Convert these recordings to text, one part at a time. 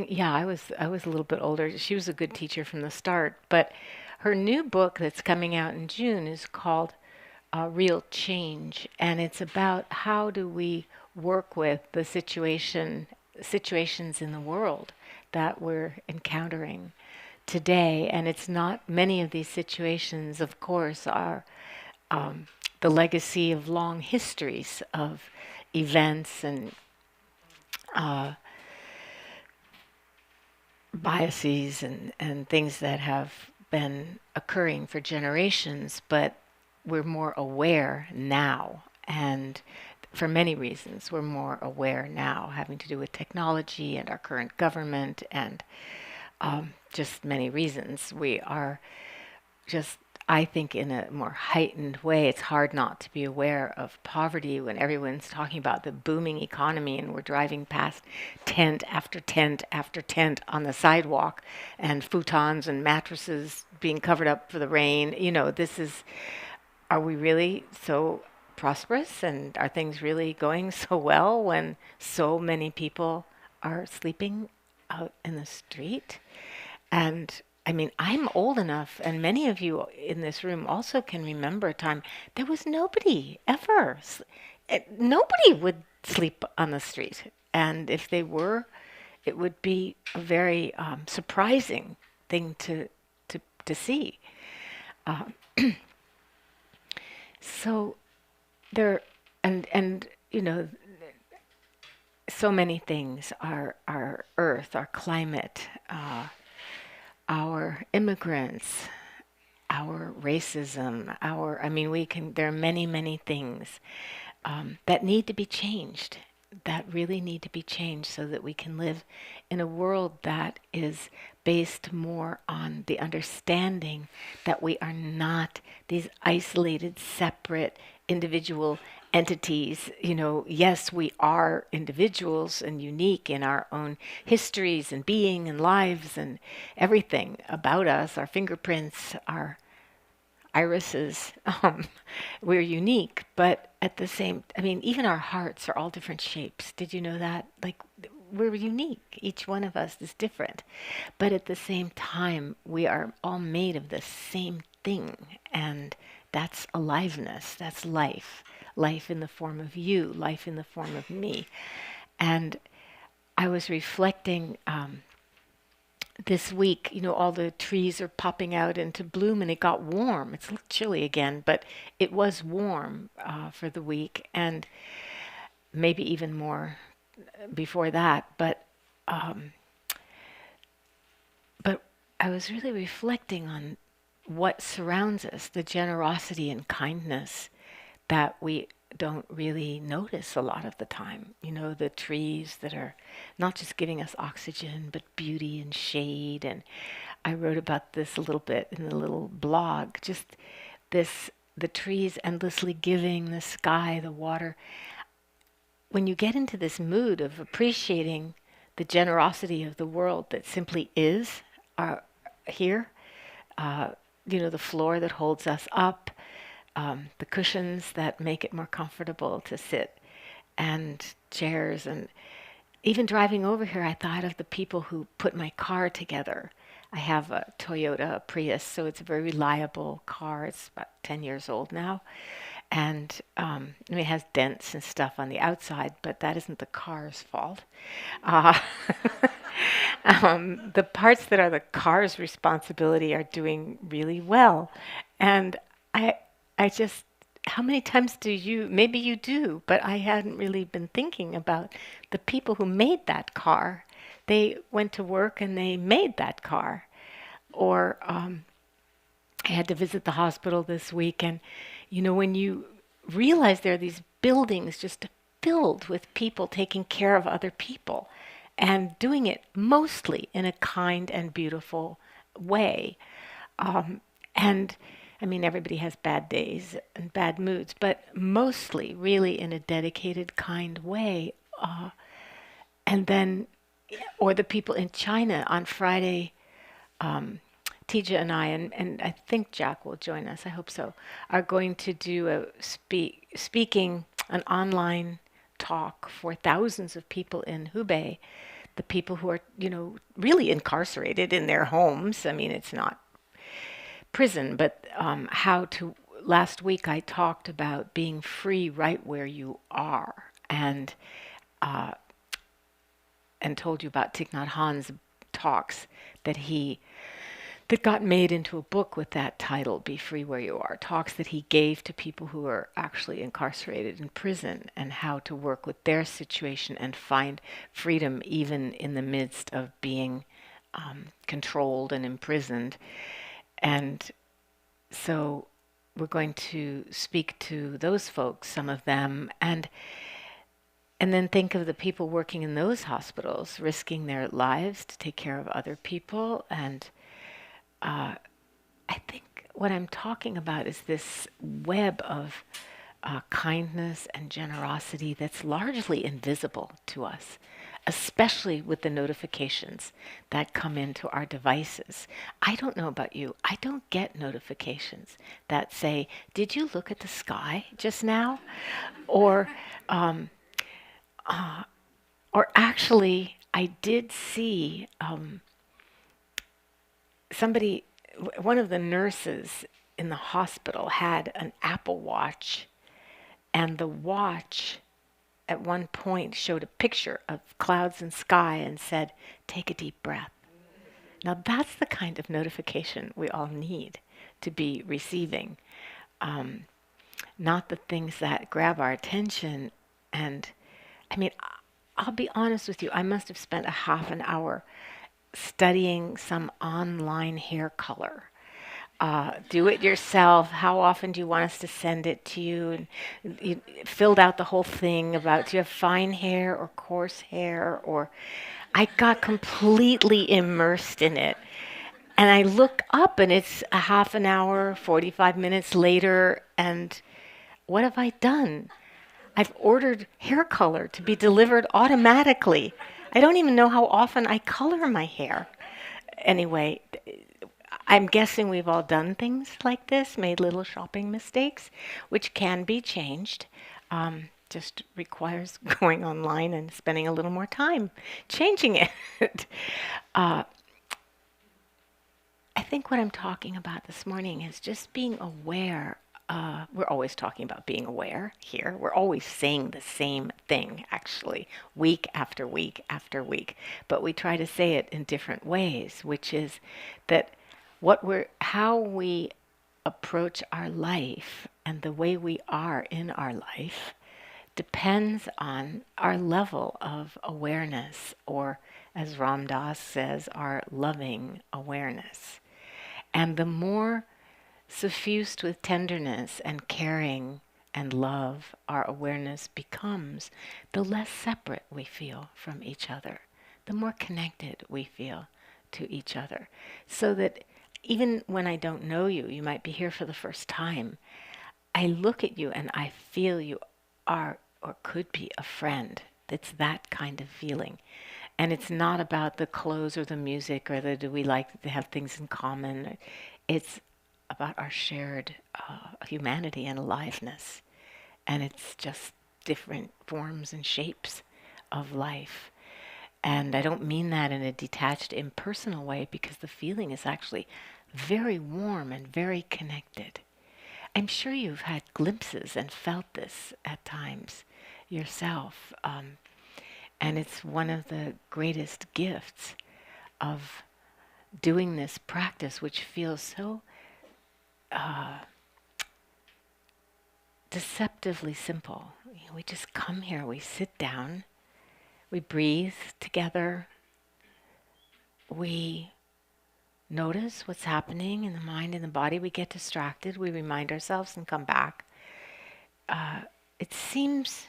think, yeah, I was a little bit older. She was a good teacher from the start, but her new book that's coming out in June is called Real Change, and it's about how do we work with the situations in the world that we're encountering today. And it's not many of these situations, of course, are um, the legacy of long histories of events and uh, biases and things that have been occurring for generations, but we're more aware now. And for many reasons, we're more aware now, having to do with technology and our current government and just many reasons. We are just, I think, in a more heightened way. It's hard not to be aware of poverty when everyone's talking about the booming economy and we're driving past tent after tent after tent on the sidewalk and futons and mattresses being covered up for the rain. This is, are we really so prosperous and are things really going so well when so many people are sleeping out in the street? And I mean, I'm old enough, and many of you in this room also can remember a time there was nobody ever. Nobody would sleep on the street. And if they were, it would be a very surprising thing to see. Uh, so there, and so many things, our earth, our climate, our immigrants, our racism, I mean, there are many, many things that need to be changed, that really need to be changed so that we can live in a world that is based more on the understanding that we are not these isolated, separate, individual entities. Yes, we are individuals and unique in our own histories and being and lives and everything about us, our fingerprints, our irises. We're unique, but at the same, I mean, even our hearts are all different shapes. Did you know that? Like, we're unique. Each one of us is different. But at the same time, we are all made of the same thing. And that's aliveness. That's life. Life in the form of you, life in the form of me. And I was reflecting this week, all the trees are popping out into bloom and it got warm. It's a little chilly again, but it was warm for the week and maybe even more before that. Um, but I was really reflecting on what surrounds us, the generosity and kindness that we don't really notice a lot of the time. The trees that are not just giving us oxygen, but beauty and shade. And I wrote about this a little bit in the little blog, just this, the trees endlessly giving, the sky, the water. When you get into this mood of appreciating the generosity of the world that simply is here, uh, the floor that holds us up, the cushions that make it more comfortable to sit, and chairs. And even driving over here, I thought of the people who put my car together. I have a Toyota Prius, so it's a very reliable car. It's about 10 years old now. And it has dents and stuff on the outside, but that isn't the car's fault. Uh, the parts that are the car's responsibility are doing really well. And I, I just, how many times do you, maybe you do, but I hadn't really been thinking about the people who made that car. They went to work and they made that car. Or I had to visit the hospital this week, and when you realize there are these buildings just filled with people taking care of other people and doing it mostly in a kind and beautiful way. And I mean, everybody has bad days and bad moods, but mostly really in a dedicated, kind way. And then, or the people in China on Friday, Tija and I, and I think Jack will join us, I hope so, are going to do a speaking, an online talk for thousands of people in Hubei the people who are, really incarcerated in their homes. I mean, it's not prison, but last week I talked about being free right where you are, uh, and told you about Thich Nhat Hanh's talks that he that got made into a book with that title, Be Free Where You Are, talks that he gave to people who are actually incarcerated in prison and how to work with their situation and find freedom even in the midst of being controlled and imprisoned. And so we're going to speak to those folks, some of them, and then think of the people working in those hospitals, risking their lives to take care of other people. And I think what I'm talking about is this web of kindness and generosity that's largely invisible to us, especially with the notifications that come into our devices. I don't know about you. I don't get notifications that say, "Did you look at the sky just now?" Or, or actually, I did see somebody, one of the nurses in the hospital had an Apple Watch, and the watch at one point showed a picture of clouds and sky and said, "Take a deep breath." Now that's the kind of notification we all need to be receiving, not the things that grab our attention. And I mean, I'll be honest with you, I must have spent a half an hour studying some online hair color. Do it yourself. How often do you want us to send it to you? And you filled out the whole thing about, do you have fine hair or coarse hair? Or I got completely immersed in it. And I look up and it's a half an hour, 45 minutes later, and what have I done? I've ordered hair color to be delivered automatically. I don't even know how often I color my hair. Anyway, I'm guessing we've all done things like this, made little shopping mistakes, which can be changed. Just requires going online and spending a little more time changing it. I think what I'm talking about this morning is just being aware. We're always talking about being aware here. We're always saying the same thing, actually, week after week after week. But we try to say it in different ways, which is that how we approach our life and the way we are in our life depends on our level of awareness, or as Ram Dass says, our loving awareness. And the more suffused with tenderness and caring and love our awareness becomes, the less separate we feel from each other, the more connected we feel to each other. So that even when I don't know you, you might be here for the first time, I look at you and I feel you are or could be a friend. It's that kind of feeling. And it's not about the clothes or the music or do we like to have things in common. It's about our shared humanity and aliveness. And it's just different forms and shapes of life. And I don't mean that in a detached, impersonal way, because the feeling is actually very warm and very connected. I'm sure you've had glimpses and felt this at times yourself. And it's one of the greatest gifts of doing this practice, which feels so deceptively simple. We just come here, we sit down, we breathe together, we notice what's happening in the mind and the body, we get distracted, we remind ourselves and come back. It seems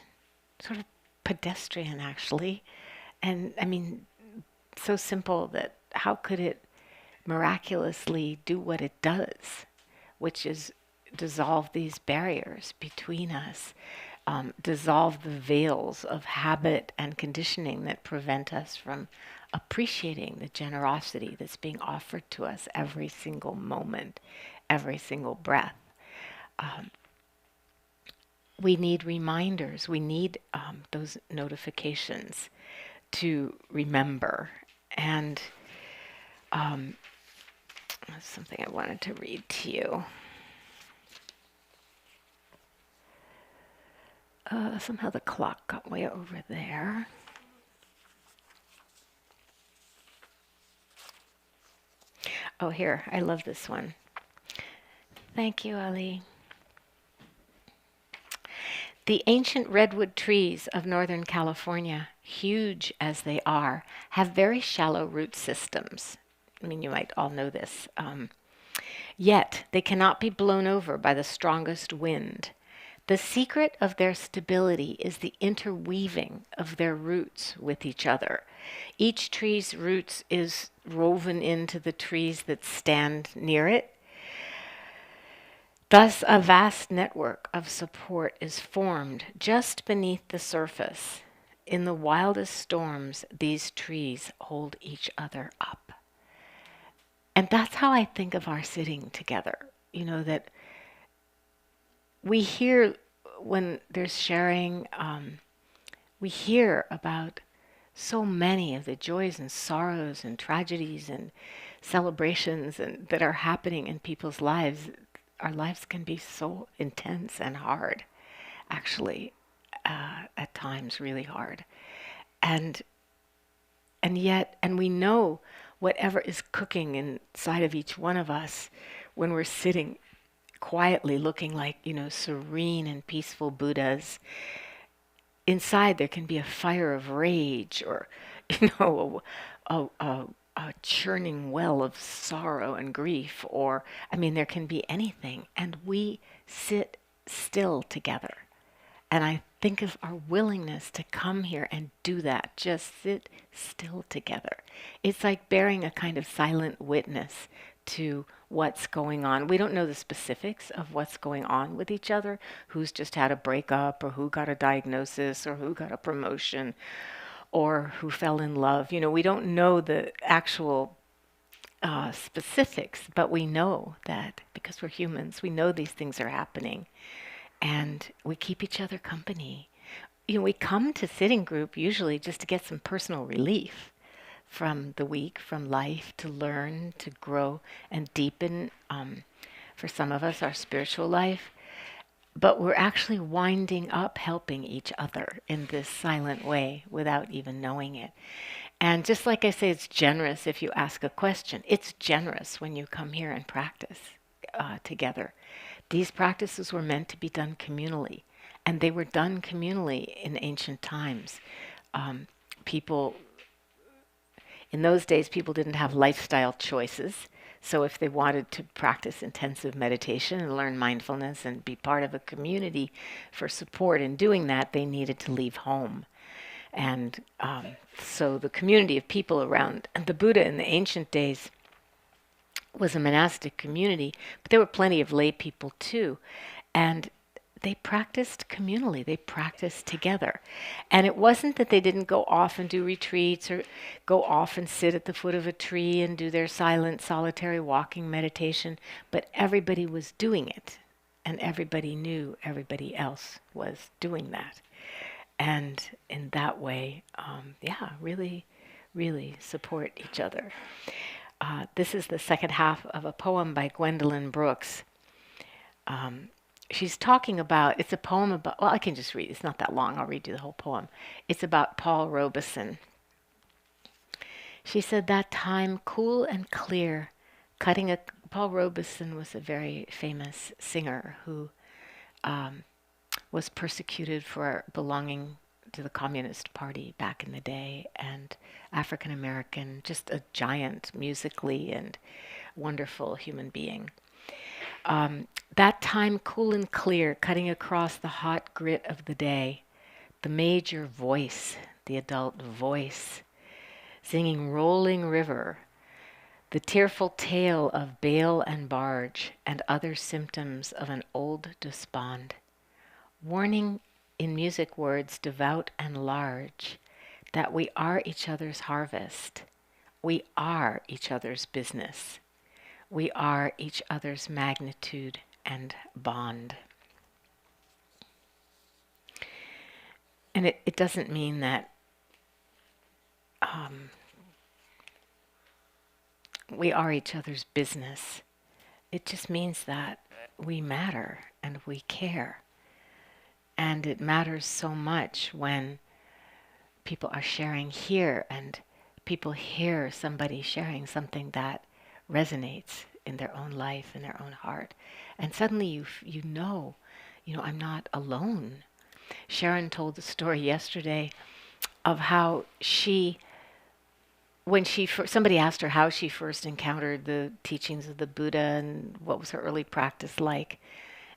sort of pedestrian, actually, and I mean, so simple that how could it miraculously do what it does, which is dissolve these barriers between us, dissolve the veils of habit and conditioning that prevent us from appreciating the generosity that's being offered to us every single moment, every single breath. We need reminders. We need those notifications to remember. And that's something I wanted to read to you. Somehow the clock got way over there. Oh, here, I love this one. Thank you, Ali. The ancient redwood trees of Northern California, huge as they are, have very shallow root systems. I mean, you might all know this. Yet, they cannot be blown over by the strongest wind. The secret of their stability is the interweaving of their roots with each other. Each tree's roots is woven into the trees that stand near it. Thus, a vast network of support is formed just beneath the surface. In the wildest storms, these trees hold each other up. And that's how I think of our sitting together. You know, that we hear when there's sharing, we hear about so many of the joys and sorrows and tragedies and celebrations that are happening in people's lives. Our lives can be so intense and hard, actually, at times really hard. And yet, we know whatever is cooking inside of each one of us when we're sitting quietly looking like, serene and peaceful Buddhas. Inside there can be a fire of rage or, a churning well of sorrow and grief, or, there can be anything. And we sit still together. And I think of our willingness to come here and do that, just sit still together. It's like bearing a kind of silent witness to what's going on. We don't know the specifics of what's going on with each other, who's just had a breakup, or who got a diagnosis, or who got a promotion, or who fell in love. We don't know the actual specifics, but we know that because we're humans, we know these things are happening. And we keep each other company. We come to sitting group usually just to get some personal relief from the week, from life, to learn, to grow and deepen, for some of us, our spiritual life. But we're actually winding up helping each other in this silent way without even knowing it. And just like I say, it's generous if you ask a question. It's generous when you come here and practice together. These practices were meant to be done communally, and they were done communally in ancient times. People, in those days, people didn't have lifestyle choices. So if they wanted to practice intensive meditation and learn mindfulness and be part of a community for support in doing that, they needed to leave home. And so the community of people around the Buddha in the ancient days was a monastic community, but there were plenty of lay people too. And they practiced communally. They practiced together. And it wasn't that they didn't go off and do retreats or go off and sit at the foot of a tree and do their silent, solitary walking meditation, but everybody was doing it. And everybody knew everybody else was doing that. And in that way, really, really support each other. This is the second half of a poem by Gwendolyn Brooks. She's talking about, it's a poem about, well, I can just read, it's not that long, I'll read you the whole poem. It's about Paul Robeson. She said, that time cool and clear, Paul Robeson was a very famous singer who was persecuted for belonging to the Communist Party back in the day, and African American, just a giant musically and wonderful human being. That time cool and clear, cutting across the hot grit of the day, the major voice, the adult voice, singing Rolling River, the tearful tale of bale and barge and other symptoms of an old despond, warning in music words devout and large that we are each other's harvest, we are each other's business, we are each other's magnitude and bond. And it doesn't mean that we are each other's business. It just means that we matter and we care. And it matters so much when people are sharing here and people hear somebody sharing something that resonates in their own life, in their own heart. And suddenly you know, I'm not alone. Sharon told the story yesterday of how somebody asked her how she first encountered the teachings of the Buddha and what was her early practice like.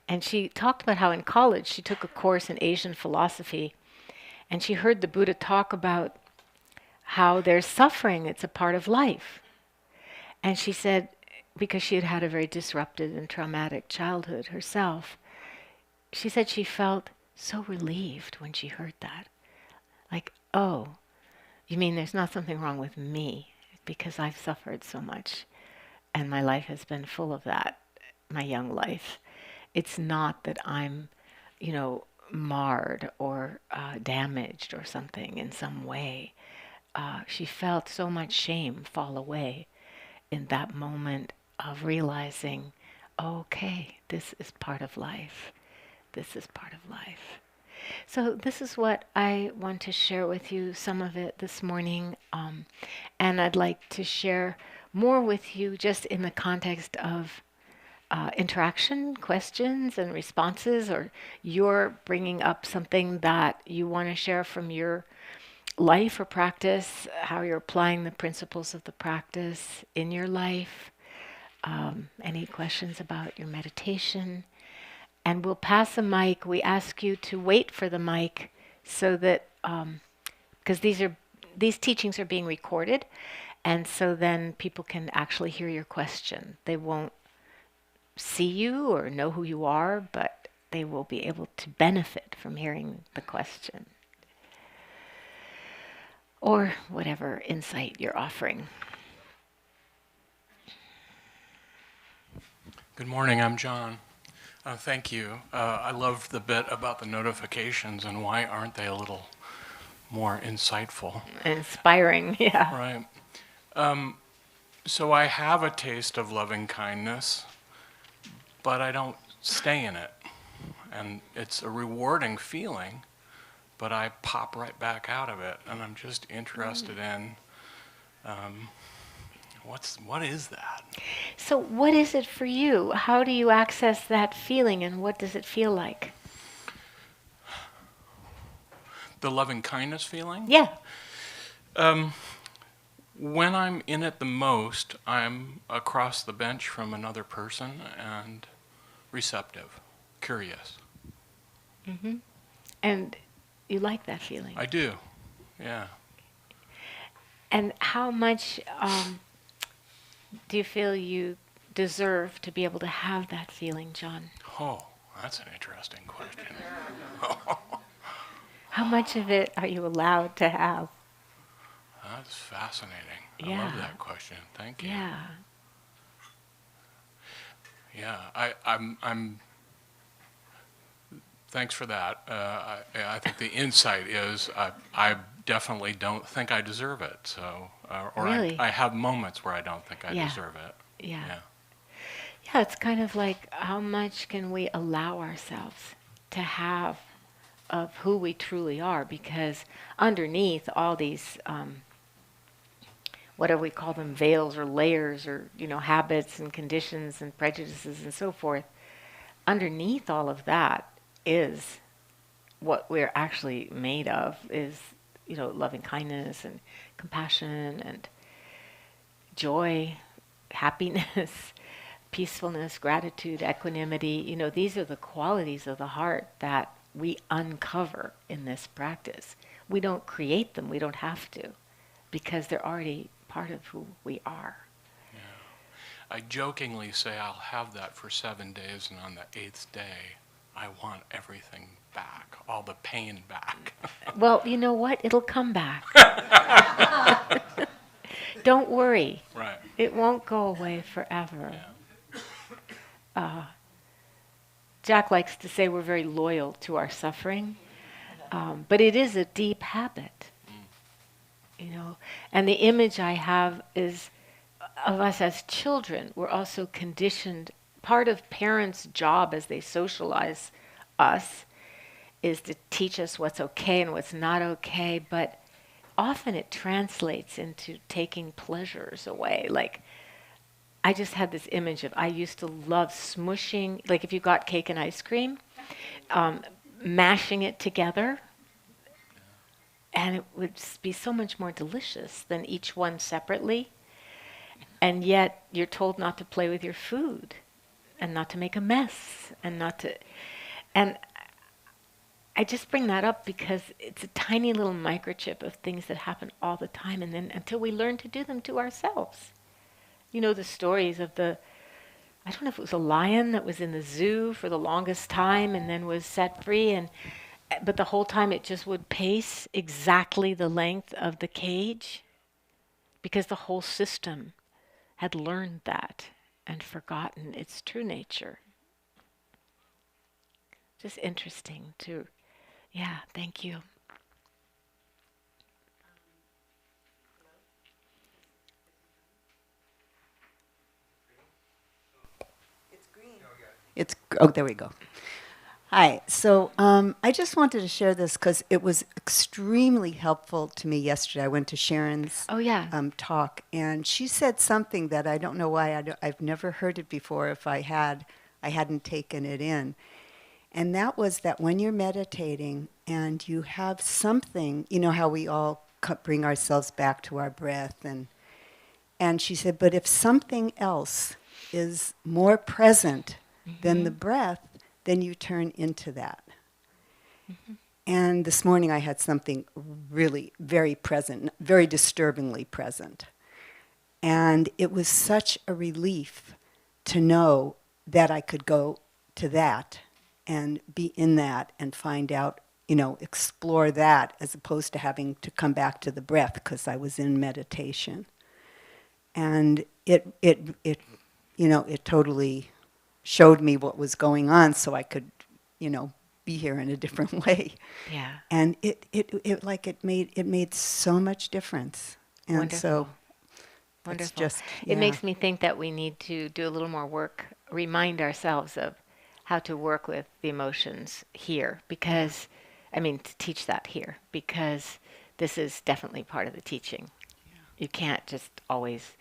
And she talked about how in college she took a course in Asian philosophy and she heard the Buddha talk about how there's suffering, it's a part of life. And she said, because she had had a very disrupted and traumatic childhood herself, she said she felt so relieved when she heard that. Like, oh, you mean there's not something wrong with me because I've suffered so much and my life has been full of that, my young life. It's not that I'm, marred or damaged or something in some way. She felt so much shame fall away in that moment of realizing, okay, this is part of life. This is part of life. So this is what I want to share with you, some of it this morning. And I'd like to share more with you just in the context of interaction, questions and responses, or you're bringing up something that you want to share from your life or practice, how you're applying the principles of the practice in your life, any questions about your meditation. And we'll pass the mic. We ask you to wait for the mic so that, because these teachings are being recorded, and so then people can actually hear your question. They won't see you or know who you are, but they will be able to benefit from hearing the question or whatever insight you're offering. Good morning, I'm John. Thank you. I love the bit about the notifications and why aren't they a little more insightful? Inspiring, yeah. Right. So I have a taste of loving kindness, but I don't stay in it. And it's a rewarding feeling, but I pop right back out of it. And I'm just interested in what is that? So what is it for you? How do you access that feeling and what does it feel like? The loving kindness feeling? Yeah. When I'm in it the most, I'm across the bench from another person and receptive, curious. Mm-hmm. And you like that feeling? I do, yeah. And how much do you feel you deserve to be able to have that feeling, John? Oh, that's an interesting question. How much of it are you allowed to have? That's fascinating. Yeah. I love that question. Thank you. Yeah. Yeah, I'm. Thanks for that. I think the insight is I definitely don't think I deserve it. So, or Really? I have moments where I don't think I Yeah. deserve it. Yeah. Yeah. Yeah, it's kind of like how much can we allow ourselves to have of who we truly are, because underneath all these whatever we call them, veils or layers or habits and conditions and prejudices and so forth, underneath all of that is what we're actually made of, is loving kindness and compassion and joy, happiness, peacefulness, gratitude, equanimity. These are the qualities of the heart that we uncover in this practice. We don't create them, we don't have to, because they're already part of who we are. Yeah. I jokingly say I'll have that for 7 days, and on the 8th day, I want everything back, all the pain back. Well, you know what? It'll come back. Don't worry. Right. It won't go away forever. Yeah. Jack likes to say we're very loyal to our suffering, but it is a deep habit. you know. And the image I have is of us as children. We're also conditioned. Part of parents' job as they socialize us is to teach us what's okay and what's not okay, but often it translates into taking pleasures away. Like, I just had this image of, I used to love smushing, like if you got cake and ice cream, um, mashing it together, and it would be so much more delicious than each one separately. And yet you're told not to play with your food and not to make a mess and not to. And I just bring that up because it's a tiny little microchip of things that happen all the time, and then until we learn to do them to ourselves. You know the stories of the, I don't know if it was a lion that was in the zoo for the longest time and then was set free, and but the whole time it just would pace exactly the length of the cage because the whole system had learned that and forgotten its true nature. Just interesting to, yeah, thank you. It's oh, there we go. Hi. So I just wanted to share this because it was extremely helpful to me yesterday. I went to Sharon's Oh, yeah. talk, and she said something that I don't know why I've never heard it before. If I had, I hadn't taken it in. And that was that when you're meditating and you have something, you know how we all bring ourselves back to our breath, and she said, but if something else is more present than the breath, then you turn into that. And this morning I had something really very present, very disturbingly present. And it was such a relief to know that I could go to that and be in that and find out, you know, explore that as opposed to having to come back to the breath because I was in meditation. And it you know, it totally showed me what was going on so I could, you know, be here in a different way. Yeah. And it made so much difference. And Wonderful. so Wonderful. it's just, It yeah. makes me think that we need to do a little more work, remind ourselves of how to work with the emotions here, because, I mean, to teach that here, because this is definitely part of the teaching. You can't just always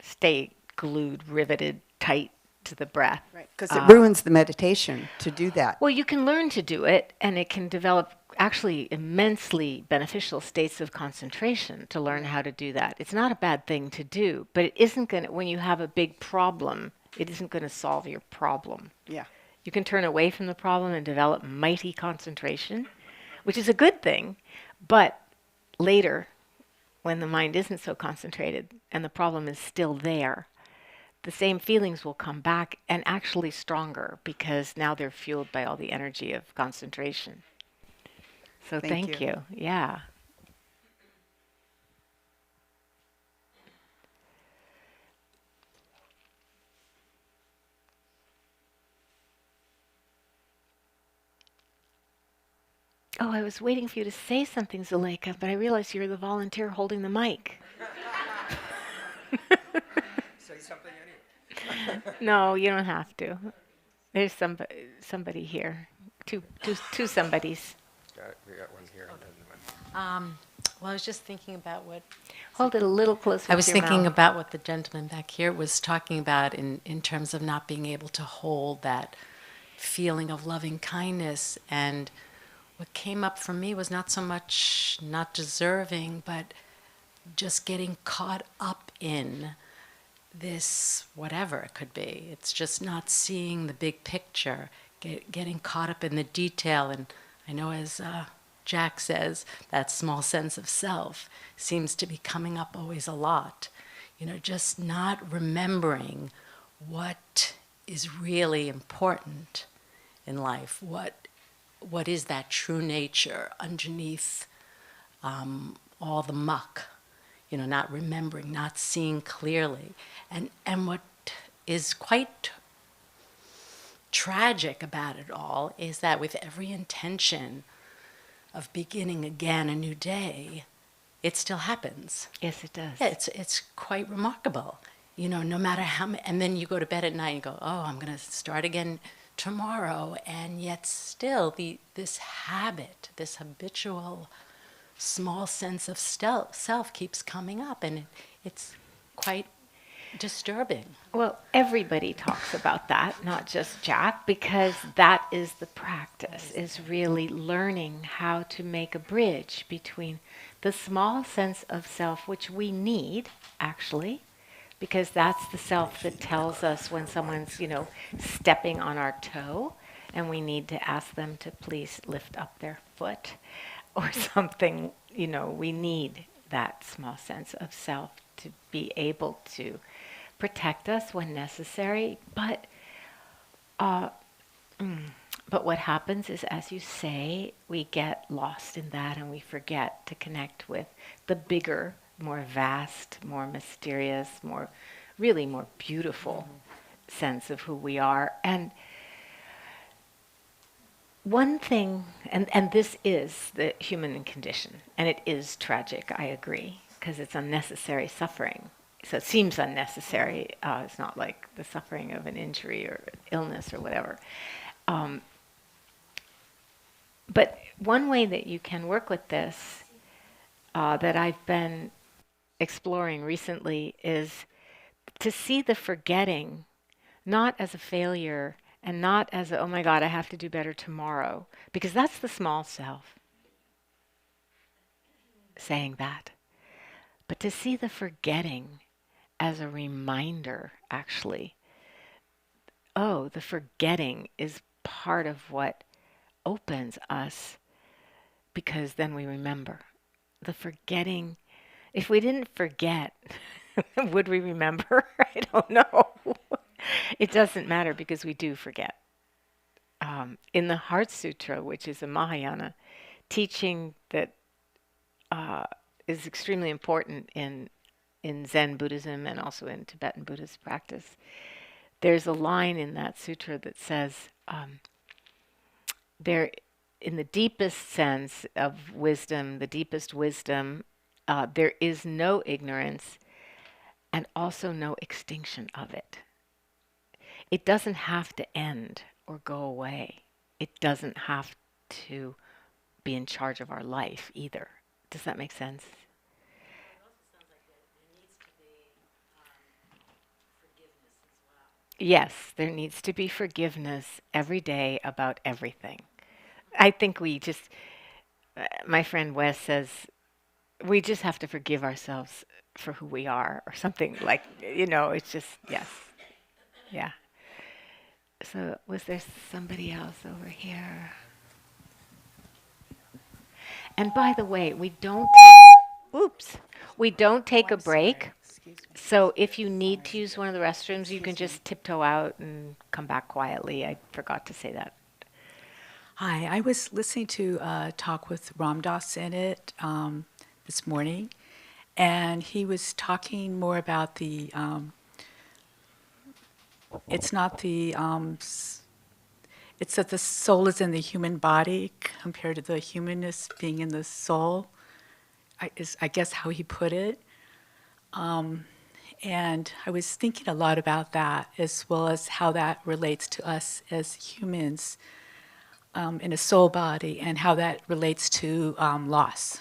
stay glued, riveted, tight to the breath. Right, because it ruins the meditation to do that. Well, you can learn to do it, and it can develop actually immensely beneficial states of concentration to learn how to do that. It's not a bad thing to do, but it isn't going to, when you have a big problem, it isn't going to solve your problem. Yeah. You can turn away from the problem and develop mighty concentration, which is a good thing, but later, when the mind isn't so concentrated and the problem is still there, the same feelings will come back and actually stronger because now they're fueled by all the energy of concentration. So thank you. Yeah. Oh, I was waiting for you to say something, Zuleika, but I realized you're the volunteer holding the mic. Say something anyway. No, you don't have to. There's somebody here. Two somebodies. We got one here. Well, I was just thinking about what Hold it a little closer I was to your thinking mouth. about what the gentleman back here was talking about in terms of not being able to hold that feeling of loving kindness. And what came up for me was not so much not deserving, but just getting caught up in this, whatever it could be. It's just not seeing the big picture, getting caught up in the detail. And I know, as Jack says, that small sense of self seems to be coming up always a lot. You know, just not remembering what is really important in life. What is that true nature underneath all the muck? You know, not remembering, not seeing clearly. And what is quite tragic about it all is that with every intention of beginning again a new day, it still happens. Yes, it does. Yeah, it's quite remarkable. No matter how many, and then you go to bed at night and go, oh, I'm going to start again tomorrow, and yet still this habit, this habitual small sense of self keeps coming up, and it's quite disturbing. Well, everybody talks about that, not just Jack, because that is the practice, is really learning how to make a bridge between the small sense of self, which we need, actually, because that's the self that tells us when someone's, stepping on our toe, and we need to ask them to please lift up their foot or something. We need that small sense of self to be able to protect us when necessary. But what happens is, as you say, we get lost in that and we forget to connect with the bigger, more vast, more mysterious, really more beautiful sense of who we are. And one thing, and this is the human condition, and it is tragic, I agree, because it's unnecessary suffering. So it seems unnecessary. It's not like the suffering of an injury or illness or whatever. But one way that you can work with this, that I've been exploring recently, is to see the forgetting not as a failure and not as oh my God, I have to do better tomorrow, because that's the small self saying that. But to see the forgetting as a reminder, actually, oh, the forgetting is part of what opens us, because then we remember. The forgetting, if we didn't forget, would we remember? I don't know. It doesn't matter, because we do forget. In the Heart Sutra, which is a Mahayana teaching that is extremely important in Zen Buddhism and also in Tibetan Buddhist practice, there's a line in that sutra that says, there, in the deepest sense of wisdom, the deepest wisdom, there is no ignorance and also no extinction of it. It doesn't have to end or go away. It doesn't have to be in charge of our life either. Does that make sense? It also sounds like there needs to be forgiveness as well. Yes, there needs to be forgiveness every day about everything. I think my friend Wes says, we just have to forgive ourselves for who we are, or something like, it's just, yes. Yeah. So was there somebody else over here? And by the way, we don't take a break. So if you need to use one of the restrooms, you can just tiptoe out and come back quietly. I forgot to say that. Hi, I was listening to a talk with Ram Dass in it this morning, and he was talking more about the, it's not the, it's that the soul is in the human body compared to the humanness being in the soul, I guess how he put it. And I was thinking a lot about that, as well as how that relates to us as humans in a soul body, and how that relates to loss.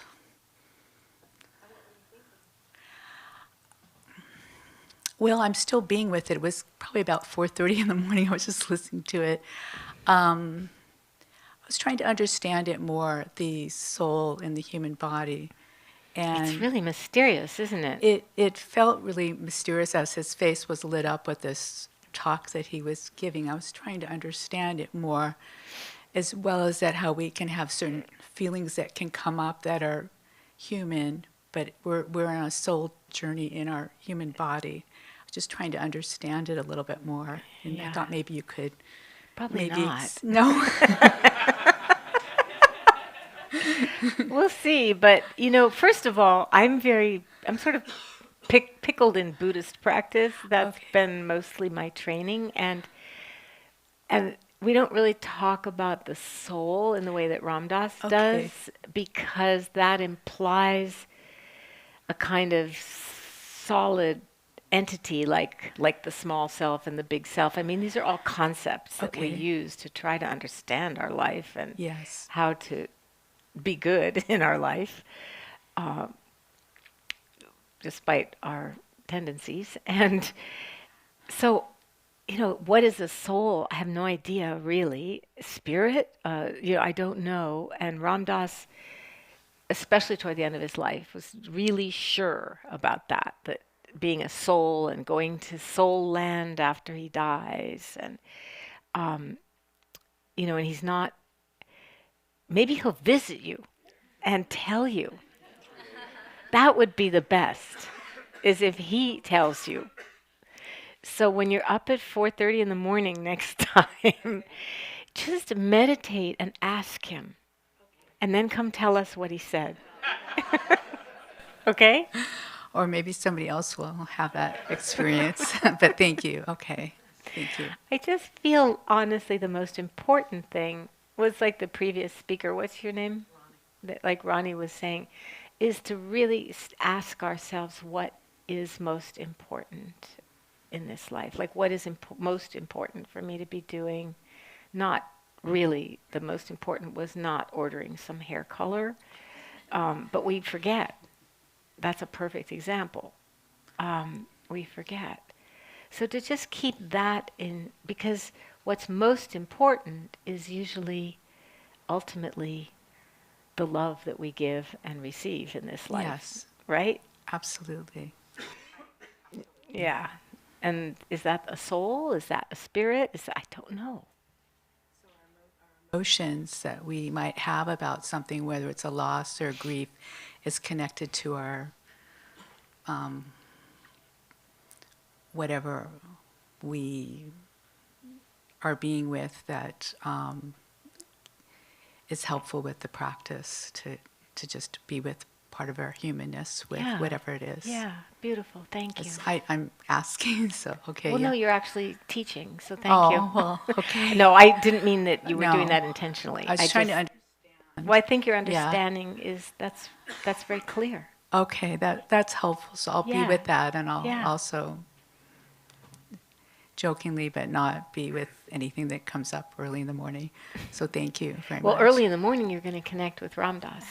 Well, I'm still being with it. It was probably about 4:30 in the morning. I was just listening to it. I was trying to understand it more, the soul in the human body. And it's really mysterious, isn't it? It felt really mysterious as his face was lit up with this talk that he was giving. I was trying to understand it more, as well as that how we can have certain feelings that can come up that are human, but we're on a soul journey in our human body. I was just trying to understand it a little bit more, and I thought maybe you could. Probably not. No. We'll see, but first of all, I'm sort of pickled in Buddhist practice. That's been mostly my training, and we don't really talk about the soul in the way that Ram Dass does, because that implies a kind of solid entity like the small self and the big self. I mean, these are all concepts that we Okay. use to try to understand our life and Yes. how to be good in our life, despite our tendencies. And so, what is a soul? I have no idea, really. Spirit? I don't know. And Ram Dass, especially toward the end of his life, was really sure about that being a soul and going to soul land after he dies. And, and he's not, maybe he'll visit you and tell you. That would be the best, is if he tells you. So when you're up at 4:30 in the morning next time, just meditate and ask him, and then come tell us what he said. Okay? Or maybe somebody else will have that experience. But thank you. Okay. Thank you. I just feel, honestly, the most important thing was like the previous speaker, what's your name? Like Ronnie was saying, is to really ask ourselves what is most important in this life. Like, what is most important for me to be doing? Not really, the most important was not ordering some hair color, but we forget. That's a perfect example. We forget. So to just keep that in, because what's most important is usually, ultimately, the love that we give and receive in this life. Yes. Right? Absolutely. Yeah. And is that a soul? Is that a spirit? I don't know. Emotions that we might have about something, whether it's a loss or grief, is connected to our whatever we are being with that is helpful with the practice to just be with part of our humanness with whatever it is. Yeah, beautiful. Thank you. I'm asking, so okay. Well, yeah. no, you're actually teaching, so thank you. Oh, well, okay. No, I didn't mean that you were doing No. that intentionally. I was trying to understand. Well, I think your Yeah. understanding is that's very clear. Okay, that's helpful. So I'll be Yeah. with that, and I'll Yeah. also jokingly, but not be with anything that comes up early in the morning. So thank you very much. Well, early in the morning, you're going to connect with Ram Dass.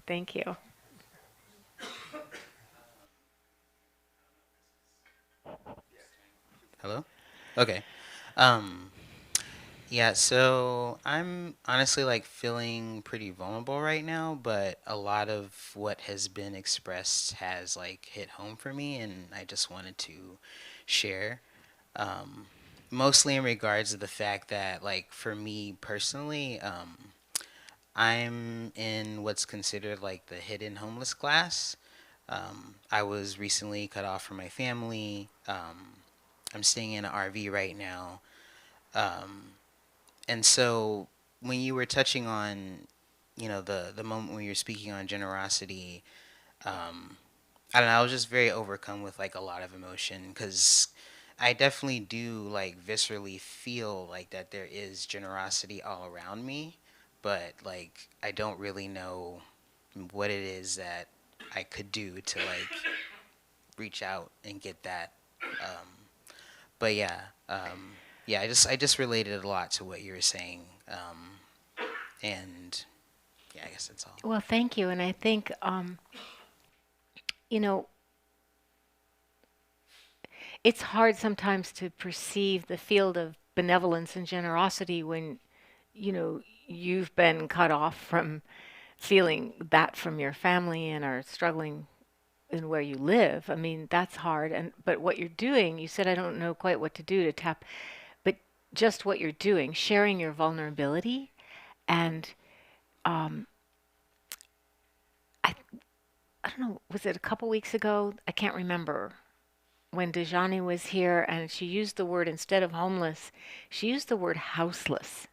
Thank you. Hello? Okay. Um, yeah, so I'm honestly like feeling pretty vulnerable right now, but a lot of what has been expressed has like hit home for me, and I just wanted to share. Um, Mostly in regards to the fact that, like, for me personally, I'm in what's considered like the hidden homeless class. I was recently cut off from my family. I'm staying in an RV right now. Um, and so when you were touching on, the moment when you were speaking on generosity, um, I don't know, I was just very overcome with like a lot of emotion because I definitely do like viscerally feel like that there is generosity all around me, but like I don't really know what it is that I could do to like reach out and get that. But yeah, yeah, I just related a lot to what you were saying, and yeah, I guess that's all. Well, thank you. And I think, you know, it's hard sometimes to perceive the field of benevolence and generosity when, you've been cut off from feeling that from your family and are struggling in where you live. I mean, that's hard. But what you're doing, you said, I don't know quite what to do to tap, but just what you're doing, sharing your vulnerability. And I, I don't know, was it a couple weeks ago? I can't remember when Dejani was here, and she used the word, instead of homeless, she used the word houseless.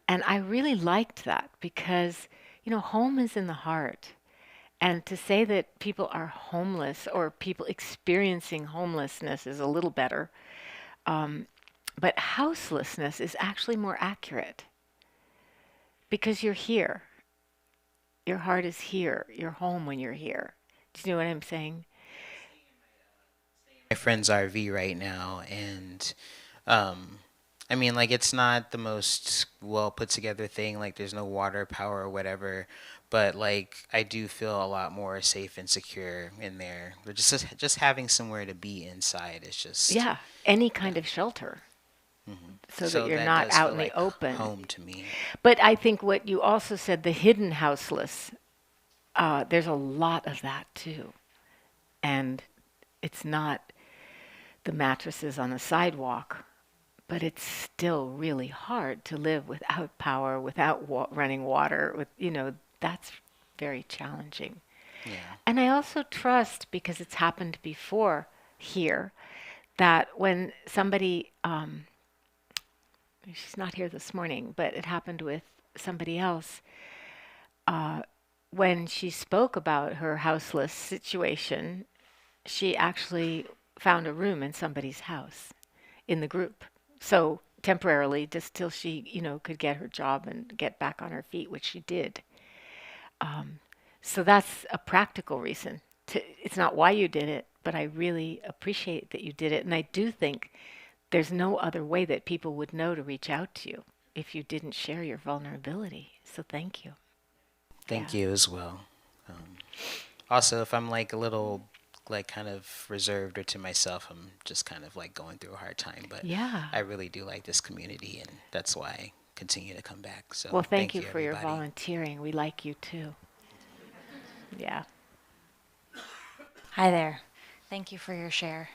And I really liked that because, home is in the heart. And to say that people are homeless or people experiencing homelessness is a little better. But houselessness is actually more accurate because you're here. Your heart is here. You're home when you're here. Do you know what I'm saying? My friend's RV right now, and um, I mean, like, it's not the most well put together thing. Like, there's no water, power, or whatever. But like, I do feel a lot more safe and secure in there. But just having somewhere to be inside is just Yeah, any yeah. kind of shelter so that So you're that not does out feel in the like open. home to me. But I think what you also said, the hidden houseless, there's a lot of that too. And it's not the mattresses on the sidewalk, but it's still really hard to live without power, without running water, that's very challenging. Yeah. And I also trust, because it's happened before here, that when somebody, she's not here this morning, but it happened with somebody else, when she spoke about her houseless situation, she actually found a room in somebody's house in the group. So temporarily, just till she, could get her job and get back on her feet, which she did. So that's a practical reason. It's not why you did it, but I really appreciate that you did it. And I do think there's no other way that people would know to reach out to you if you didn't share your vulnerability. So thank you. Thank Yeah. you as well. Um, Also, if I'm like a little like kind of reserved or to myself, I'm just kind of like going through a hard time. But Yeah. I really do like this community, and that's why I continue to come back. So Well, thank thank you you, for your everybody. volunteering. We like you too. Yeah. Hi there. Thank you for your share.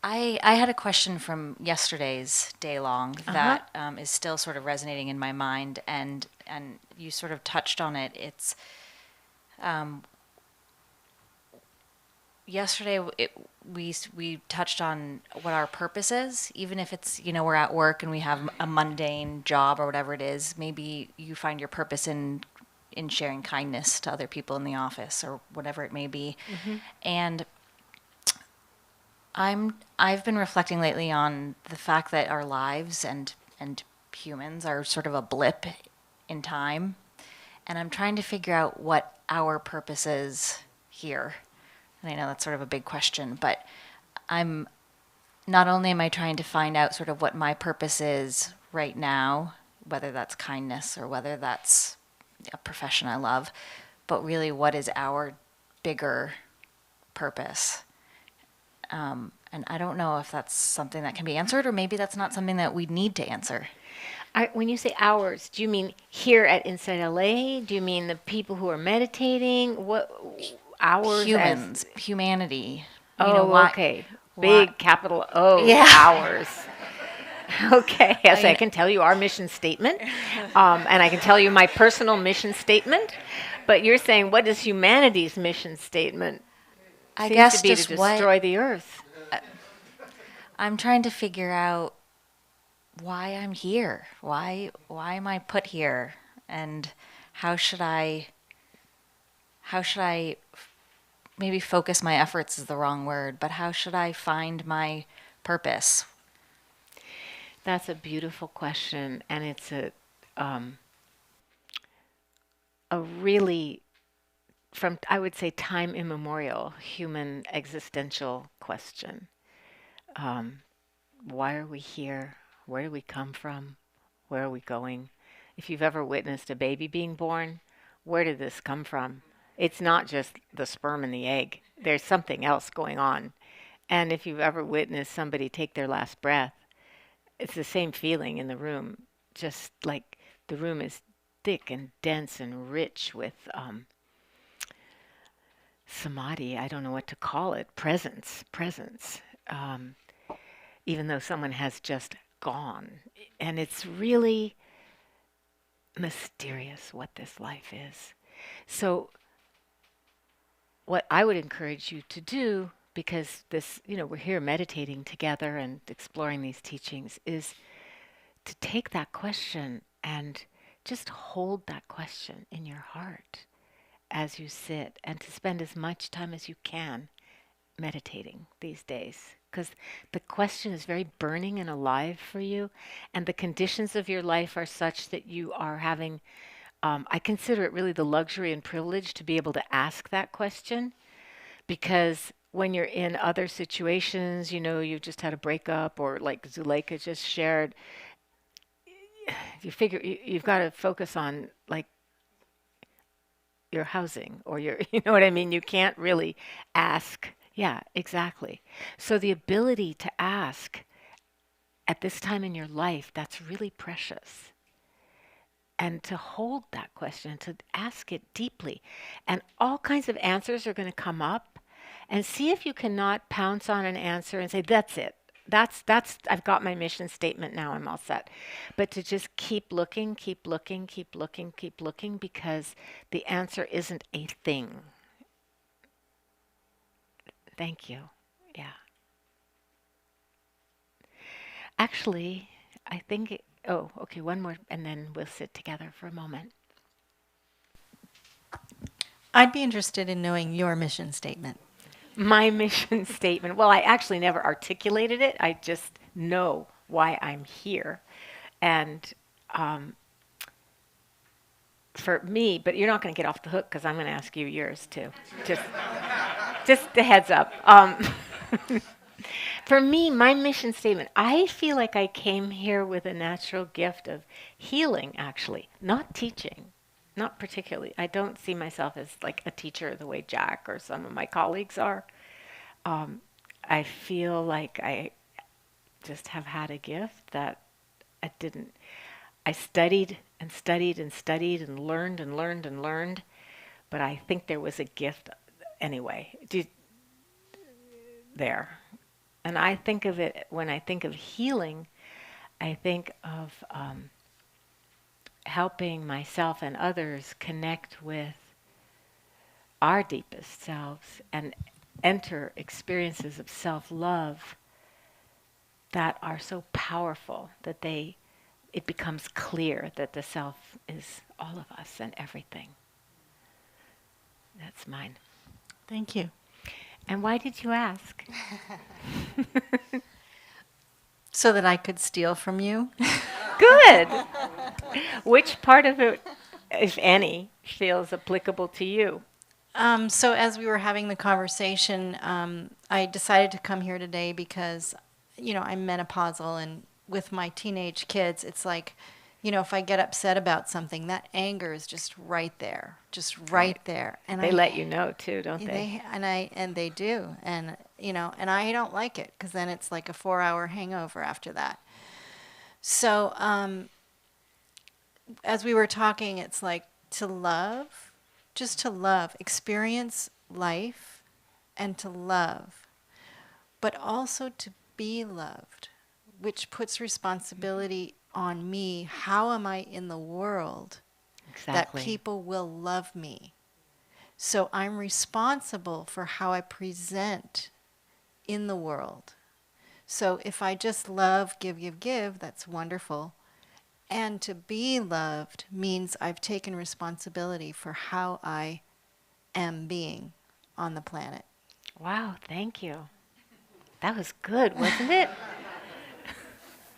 I had a question from yesterday's day long that is still sort of resonating in my mind, and you sort of touched on it. It's yesterday we touched on what our purpose is, even if it's we're at work and we have a mundane job or whatever it is. Maybe you find your purpose in sharing kindness to other people in the office or whatever it may be, and I've been reflecting lately on the fact that our lives and humans are sort of a blip in time, and I'm trying to figure out what our purpose is here. And I know that's sort of a big question, but I'm not only am I trying to find out sort of what my purpose is right now, whether that's kindness or whether that's a profession I love, but really what is our bigger purpose? And I don't know if that's something that can be answered, or maybe that's not something that we need to answer. When you say ours, do you mean here at InsightLA? Do you mean the people who are meditating? What ours Humans, as? humanity. Oh, okay. why- Big capital O, Yeah. ours. Okay, yes, I can tell you our mission statement, and I can tell you my personal mission statement. But you're saying, what is humanity's mission statement? I Seems guess to be just to destroy the earth. I'm trying to figure out why I'm here. Why am I put here? And how should I maybe focus my efforts is the wrong word, but how should I find my purpose? That's a beautiful question, and it's a really, from I would say time immemorial, human existential question. Why are we here? Where do we come from? Where are we going? If you've ever witnessed a baby being born, where did this come from? It's not just the sperm and the egg. There's something else going on. And if you've ever witnessed somebody take their last breath, it's the same feeling in the room. Just like the room is thick and dense and rich with samadhi. I don't know what to call it. Presence. Even though someone has just gone. And it's really mysterious what this life is. So, what I would encourage you to do, because we're here meditating together and exploring these teachings, is to take that question and just hold that question in your heart as you sit, and to spend as much time as you can meditating these days, because the question is very burning and alive for you, and the conditions of your life are such that you are having I consider it really the luxury and privilege to be able to ask that question, because when you're in other situations, you just had a breakup, or like Zuleika just shared, you've got to focus on like your housing or your, you know what I mean? You can't really ask. Yeah, exactly. So the ability to ask at this time in your life, that's really precious. And to hold that question, to ask it deeply. And all kinds of answers are going to come up. And see if you cannot pounce on an answer and say, that's it. I've got my mission statement now, I'm all set. But to just keep looking, keep looking, keep looking, keep looking, because the answer isn't a thing. Thank you. Yeah. Actually, I think, oh, okay, one more, and then we'll sit together for a moment. I'd be interested in knowing your mission statement. My mission statement, well, I actually never articulated it. I just know why I'm here. And for me, but you're not going to get off the hook because I'm going to ask you yours too. Just a heads up. For me, my mission statement, I feel like I came here with a natural gift of healing, actually, not teaching. Not particularly. I don't see myself as like a teacher the way Jack or some of my colleagues are. I feel like I just have had a gift that I studied and studied and studied and learned and learned and learned, but I think there was a gift anyway there. And I think of it, when I think of healing, I think of helping myself and others connect with our deepest selves and enter experiences of self-love that are so powerful that it becomes clear that the self is all of us and everything. That's mine. Thank you. And why did you ask? So that I could steal from you. Good. Which part of it, if any, feels applicable to you? So as we were having the conversation, I decided to come here today because, I'm menopausal, and with my teenage kids, it's like, if I get upset about something, that anger is just right there, there. And They let you know too, don't they? And they do, and and I don't like it because then it's like a 4-hour hangover after that. So as we were talking, it's like to love, just to love, experience life, and to love, but also to be loved, which puts responsibility on me. How am I in the world that people will love me? So I'm responsible for how I present in the world. So if I just love, give, that's wonderful. And to be loved means I've taken responsibility for how I am being on the planet. Wow, thank you. That was good, wasn't it?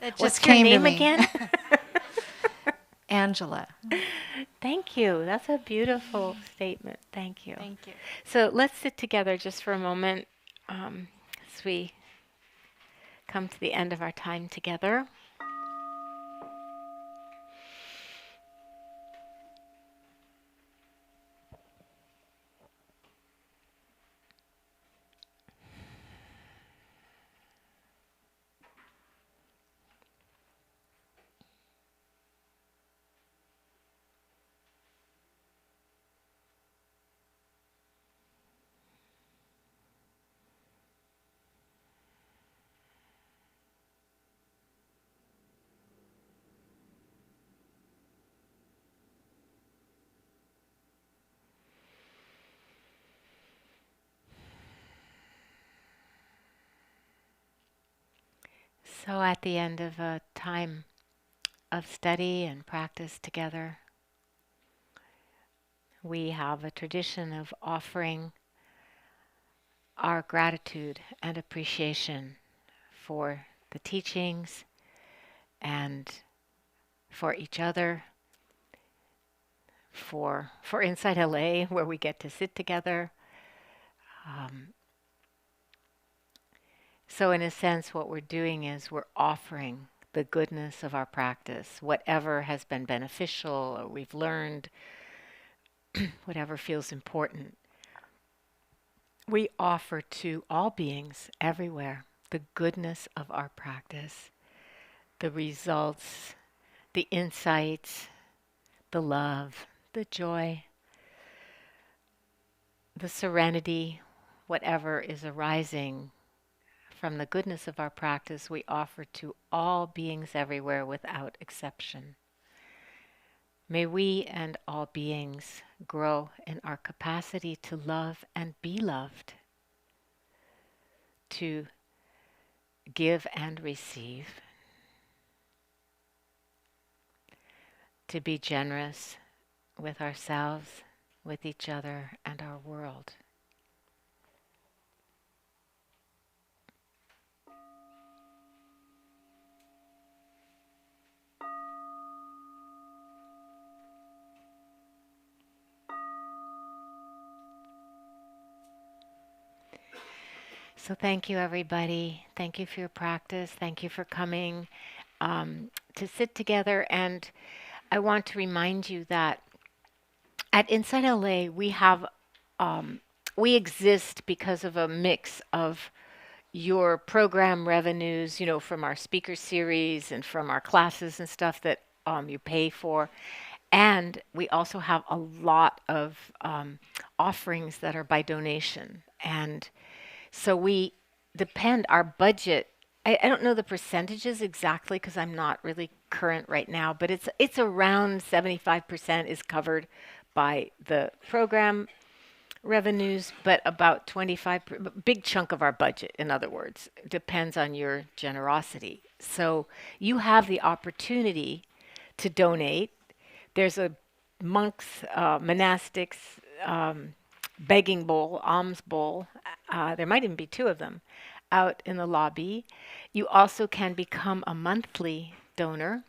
It just What's came your to name me. again? Angela. Thank you. That's a beautiful statement. Thank you. Thank you. So let's sit together just for a moment as we come to the end of our time together. So at the end of a time of study and practice together, we have a tradition of offering our gratitude and appreciation for the teachings and for each other, for InsightLA, where we get to sit together. So in a sense, what we're doing is we're offering the goodness of our practice, whatever has been beneficial or we've learned, whatever feels important. We offer to all beings everywhere the goodness of our practice, the results, the insights, the love, the joy, the serenity, whatever is arising from the goodness of our practice, we offer to all beings everywhere without exception. May we and all beings grow in our capacity to love and be loved, to give and receive, to be generous with ourselves, with each other, and our world. So thank you, everybody. Thank you for your practice. Thank you for coming to sit together. And I want to remind you that at InsightLA, we exist because of a mix of your program revenues, from our speaker series and from our classes and stuff that you pay for. And we also have a lot of offerings that are by donation. And so we depend our budget. I don't know the percentages exactly because I'm not really current right now, but it's around 75% is covered by the program revenues, but about 25, big chunk of our budget, in other words, depends on your generosity. So you have the opportunity to donate. There's a monastics begging bowl, alms bowl. There might even be two of them out in the lobby. You also can become a monthly donor,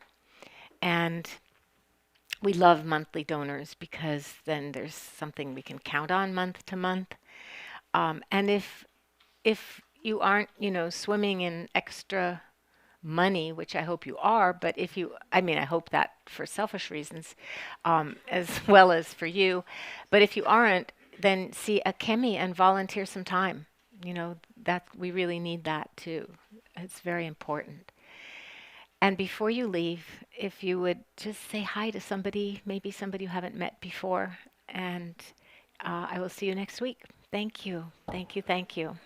and we love monthly donors because then there's something we can count on month to month. And if you aren't, swimming in extra money, which I hope you are, but I hope that for selfish reasons, as well as for you. But if you aren't, then see a chemi and volunteer some time. That we really need that too. It's very important. And before you leave, if you would just say hi to somebody, maybe somebody you haven't met before, and I will see you next week. Thank you. Thank you. Thank you.